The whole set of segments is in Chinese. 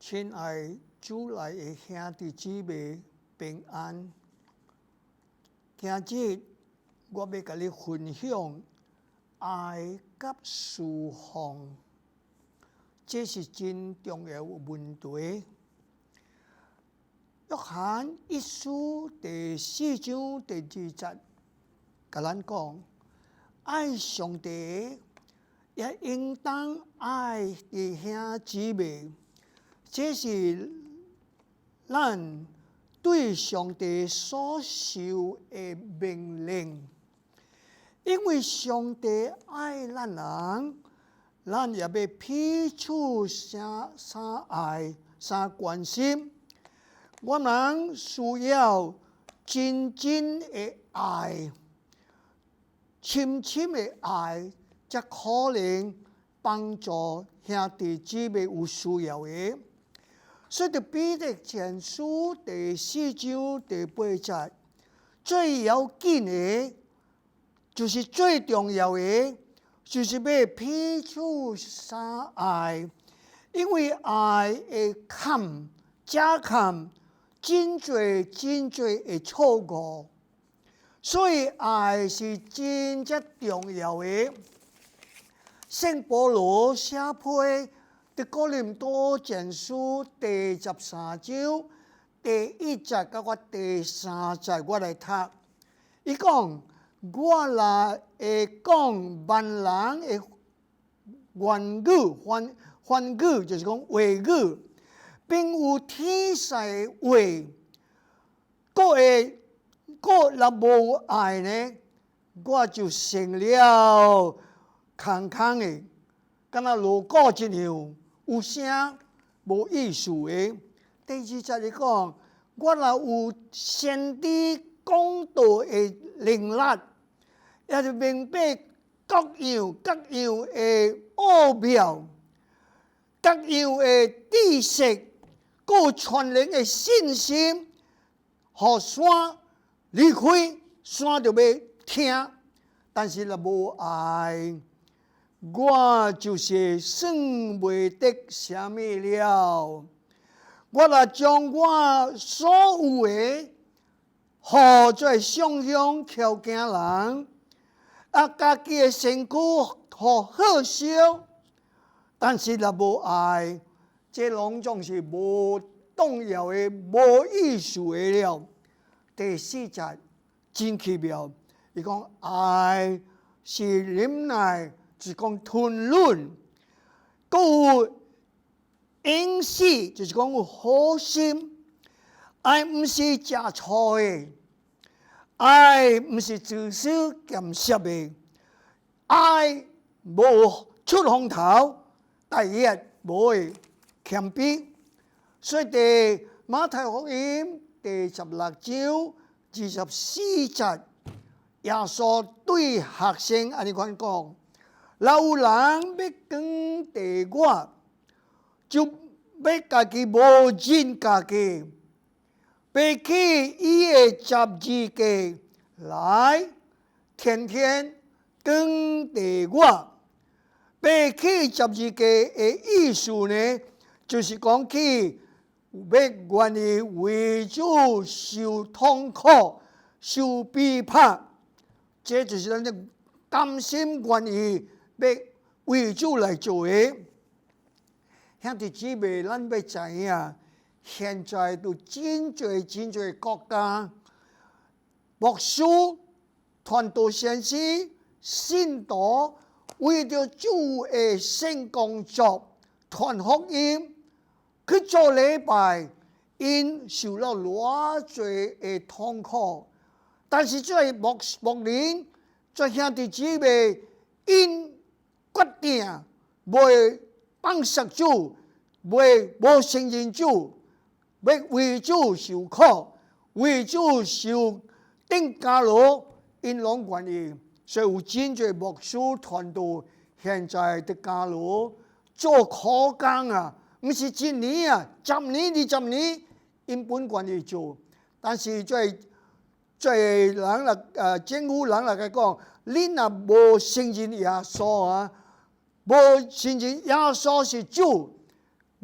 親愛主內的兄弟姊妹平安。今日我要跟你分享愛甲侍奉，這是真重要的問題。約翰一書第4章第2節，甲咱講：愛上帝，也應當愛弟兄姊妹。這是咱對上帝所受的命令，因為上帝愛咱人，咱也要彼此相愛、相關心。我們需要真正的愛、深深的愛，才可能幫助兄弟姊妹有需要的。所以，彼得前書第4章第8節，最要緊的，就是最重要的，就是要彼此相愛，因為愛會遮蓋真濟的錯誤，所以愛是真正重要的。聖保羅寫批在哥林多前書第13章第1節到第3節，我來讀。伊講：我若會講萬人的言語，梵語就是講話語，並有天使的話，個若無愛呢，我就成了空的，敢若鑼鼓一樣。有聲無意思的。第2節你講，我若有先知講道的能力，也就明白各樣的奧妙，各樣的知識，個傳人的信心，互山離開，山就要聽，但是若無愛，我就是算袂得什麼了。我若將我所有的，互做雙向條件人，家己的身軀互好笑，但是若無愛，這攏總是無重要的、無意思的了。第4節真奇妙，伊講愛是忍耐。就是講吞忍，佮有恩慈，就是講有好心。愛唔是食醋的，愛唔是自私鹹濕的，愛無出風頭，第一無會謙卑。所以第馬太福音第16章24節，耶穌對學生安尼款講。若有人要跟隨我，就要家己無認家己，背起伊的十字架來，天天跟隨我。背起十字架的意思呢，就是講起要願意為主受痛苦、受逼迫，這就是咱的甘心願意。要為主來做的。兄弟姊妹，咱要知影，現在都真濟國家，牧師、傳道先生、信徒，為着主的聖工作、傳福音、去做禮拜，因受了偌濟的痛苦。但是這牧人、這兄弟姊妹，因決定袂放殺主，無承認主，要為主受苦，為主受釘家路，因攏願意。所以有真濟牧師傳道，現在的家路做苦工啊，唔是1年啊，10年、20年，因本願意做。但是最人啦，政府人來講，你若無承認耶穌啊，無承認耶穌是主，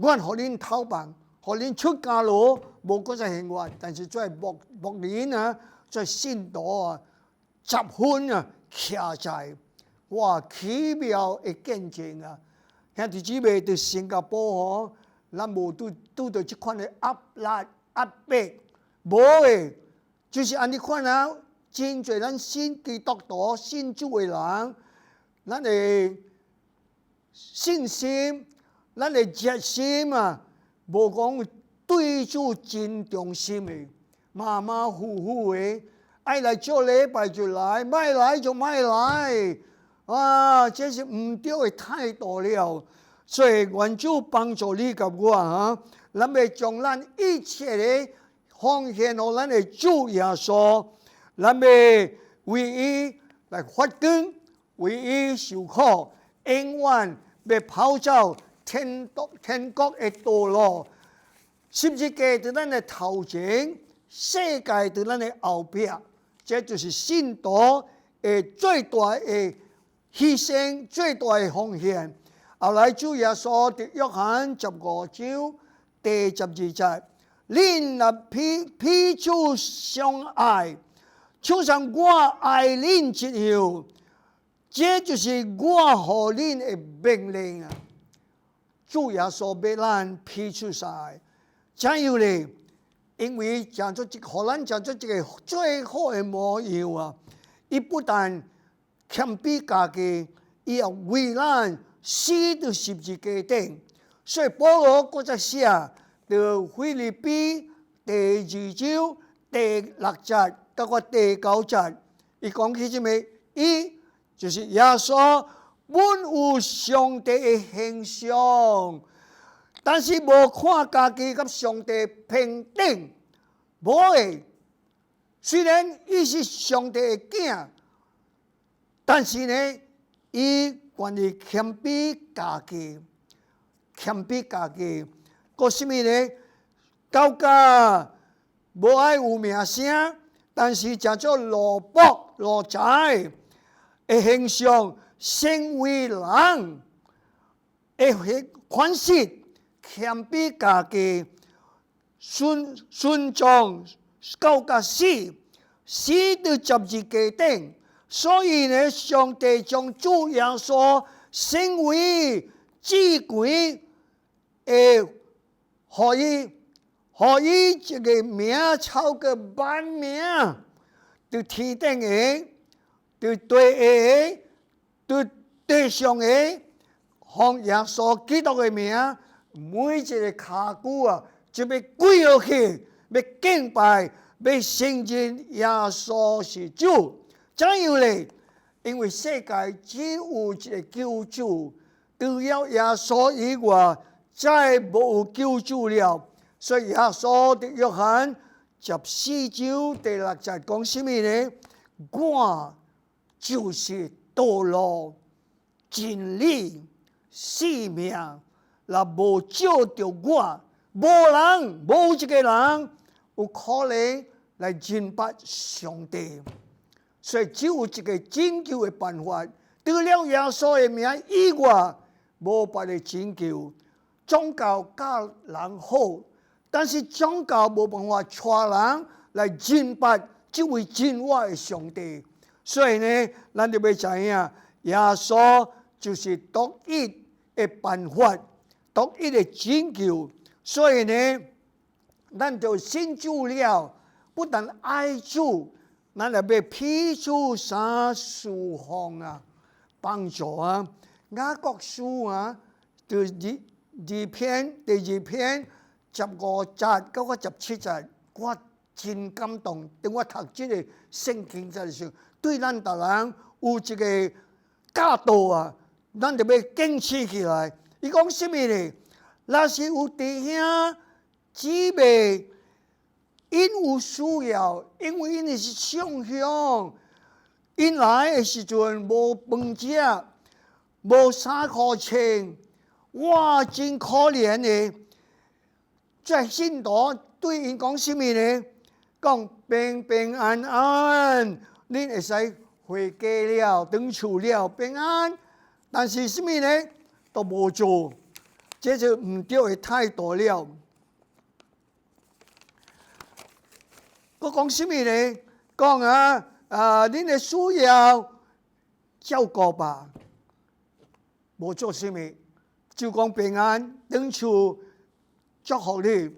我互恁偷辦，互恁出家路無嗰隻生活，但是在牧靈啊，在信徒啊，集訓啊，徛在哇奇妙嘅見證啊！兄弟姊妹喺新加坡哦，咱無拄到即款嘅壓力壓迫，無誒，就是安尼款啊！真濟咱信基督徒、信主嘅人，咱嘅信心、咱嘅熱心啊，無講對主真忠心嘅，馬馬虎虎嘅，愛來做禮拜就來，莫來就莫來，啊，這是唔對嘅態度了。所以願主幫助你甲我啊，咱要將咱一切嘅奉獻予咱嘅主耶穌。咱要為伊來發光，為伊受苦，永遠要跑走天國嘅道路。十字架在咱嘅頭前，世界在咱嘅後壁，這就是信徒嘅最大嘅犧牲，最大嘅奉獻。後來主耶穌喺約翰15章第12節，恁若彼此相愛，就像我愛恁一樣，這就是我互恁的命令啊！主耶穌要咱彼此相愛，怎樣呢？因為講出互咱講出一個最好嘅模樣啊！伊不但謙卑家己，伊也為咱死喺十字架頂。所以保羅嗰隻寫到腓立比第2章第6節。到個第9節，伊講起什麼？伊就是耶穌本有上帝嘅形象，但是無看家己甲上帝平等，無誒。雖然伊是上帝嘅囝，但是呢，伊願意謙卑家己，謙卑家己。個什麼呢？到家無愛有名聲。但是叫做羅卜羅仔嘅形象，成為人嘅款式，謙卑家己，順從到甲死喺十字架頂。所以呢，上帝將主耶穌成為至貴嘅，何以這個名超過萬名？對天頂嘅，對地嘅，對地上嘅，向耶穌基督嘅名，每一個腳骨啊，就要跪落去，要敬拜，要承認耶穌是主。怎樣呢？因為世界只有一個救主，除了耶穌以外，再無有救主了。所以耶穌的約翰14章第6節講什麼呢？我就是道路、真理、生命。若無照着我，無一個人有可能來認白上帝。所以只有一個拯救的辦法，除了耶穌的名以外，無別的拯救。宗教教人好。但是宗教冇辦法帶人來認白這位真活的上帝，所以呢，咱就要知影，耶穌就是獨一的辦法，獨一的拯救。所以呢，咱就信主了，不但愛主，咱也要彼此相侍奉啊，幫助啊。雅各書啊，第二篇。15節到17節，我真感動。當我讀這個聖經嘅時候，對咱大人有一個教導啊，咱就要堅持起來。伊講什麼呢？若是有弟兄姊妹因有需要，因為因是上鄉，因來嘅時陣無飯食，無衫可穿，哇，真可憐嘅。在信徒對因講什麼呢？講平平安安，恁會使回家了，轉厝了，平安。但是什麼呢？都無做，這就唔對嘅態度了。我講什麼呢？講恁嘅需要照顧吧，無做什麼，就講平安，等處祝福你。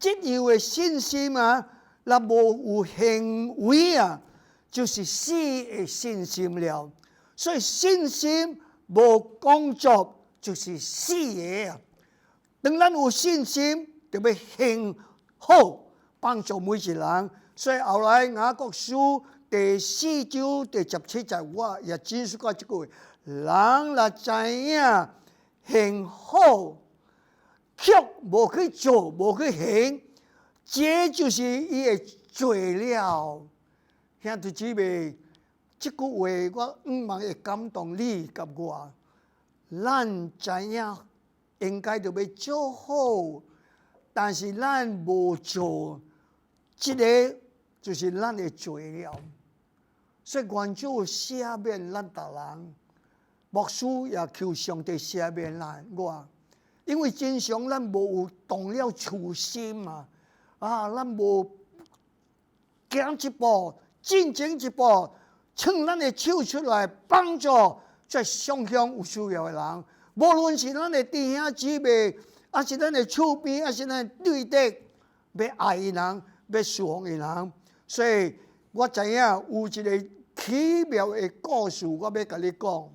這樣嘅信心若無有行為就是死嘅信心了。所以信心無工作就是死嘅。當咱有信心，就要行好，幫助每一人。所以後來雅各書第4章第17節，我也指出過一句：人若知影行好，卻無去做，無去行，這就是伊嘅罪了。兄弟姊妹，這句話我唔望會感動你甲我。咱知影應該就要做好，但是咱無做，這個就是咱的罪了。所以願主赦免咱逐人，牧師也求上帝赦免咱我，因為真常咱無有動了初心咱無行一步，進前一步，伸咱的手出來幫助在上向有需要的人，無論是咱的弟兄姊妹，還是咱的厝邊，還是咱的對敵，要愛伊人，要侍奉伊人。所以我知影有一個奇妙的故事，我要甲你講。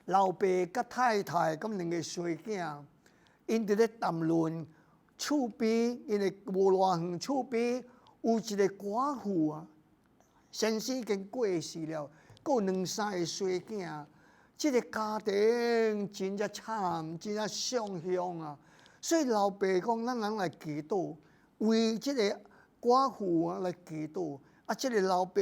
老爸甲太太咁兩個衰囝，因伫咧談論厝邊，因為無偌遠厝邊有一個寡婦先生已經過世了，還有2、3個衰囝。這個家庭真正慘，真正傷傷所以老爸講，咱人來祈禱，為這個寡婦來祈禱。這個老爸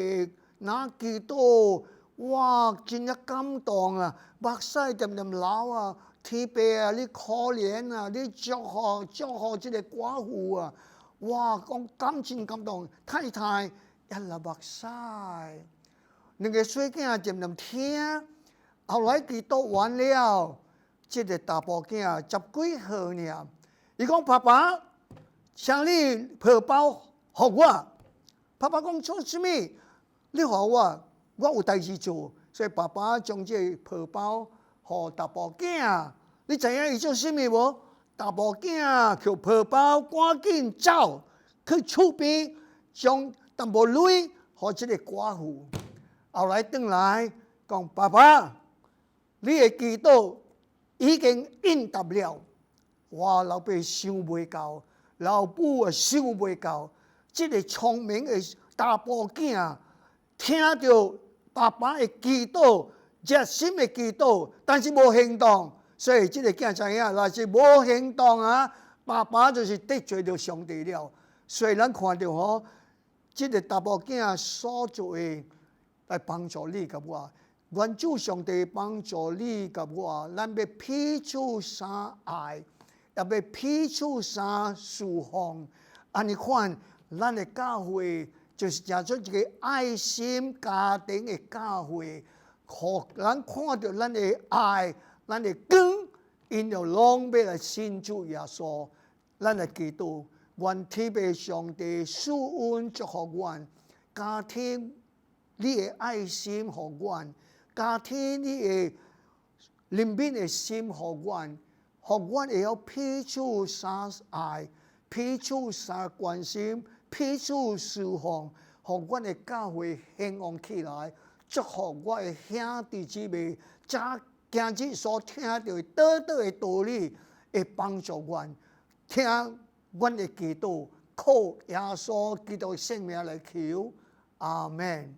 若祈禱，哇，真正感動目屎點點流天父你可憐你祝福這個寡婦哇，講感情感動，太太也流目屎，兩個衰囝點點聽。後來祈禱完了，這個大寶囝10幾歲爾，伊講爸爸，請你荷包給我。爸爸講做什麼？你給我有代志做。所以爸爸將這個荷包給大寶囝。你知影伊做什麼無？大寶囝摕荷包趕緊走去厝邊，將淡薄錢給這個寡婦。後來轉來講爸爸。你的祈禱已經應答了，哇！老爸想袂到，老母也想袂到，這個聰明的大寶囝聽到爸爸的祈禱，熱心的祈禱，但是無行動，所以這個囝知影，若是無行動爸爸就是得罪了上帝了。所以咱看到這個大寶囝所做的來幫助你甲我。願主上帝幫助你甲我，咱要彼此相愛，也要彼此相侍奉。安尼看，咱的教會就是成做一個愛心家庭的教會，互咱看到咱的愛，咱的光，因着攏要來信主耶穌。咱來祈禱，願天父上帝賜恩祝福阮，加添你的愛心互阮。加添你的憐憫的心互阮，互阮會曉彼此相愛，彼此相關心，彼此侍奉，互阮的教會興旺起來。祝福我的兄弟姊妹，今日所聽到的多多的道理，會幫助阮，聽阮的祈禱，靠耶穌基督聖名來求，阿門。